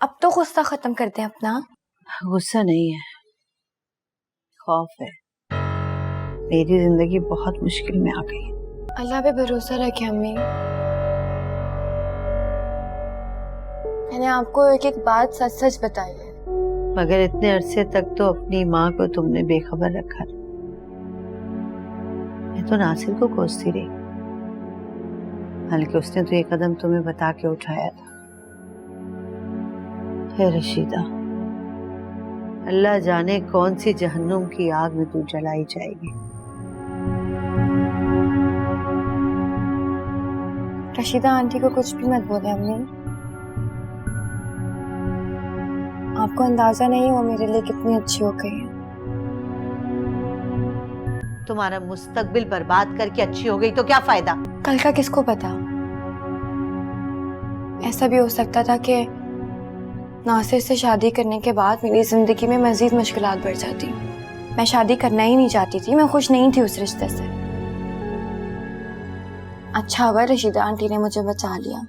अब तो गुस्सा खत्म करते हैं अपना। गुस्सा नहीं है, खौफ है। मेरी जिंदगी बहुत मुश्किल में आ गई। अल्लाह पे भरोसा रखें अम्मी। मैंने आपको एक एक बात सच सच बताई है, मगर इतने अरसे तक तो अपनी माँ को तुमने बेखबर रखा। मैं तो नासिर को कोसती रही, हालांकि उसने तो ये कदम तुम्हें बता के उठाया था। हे रशीदा, अल्लाह जाने कौन सी जहन्नुम की आग में तू जलाई जाएगी। रशीदा आंटी को कुछ भी मत बोले अम्मी। आपको अंदाजा नहीं वो मेरे लिए कितनी अच्छी हो गई है। तुम्हारा मुस्तकबिल बर्बाद करके अच्छी हो गई तो क्या फायदा? कल का किसको पता, ऐसा भी हो सकता था कि नासिर से शादी करने के बाद मेरी जिंदगी में मजीद मुश्किलात बढ़ जाती। मैं शादी करना ही नहीं चाहती थी, मैं खुश नहीं थी उस रिश्ते से। अच्छा हुआ रशीदा आंटी ने मुझे बचा लिया।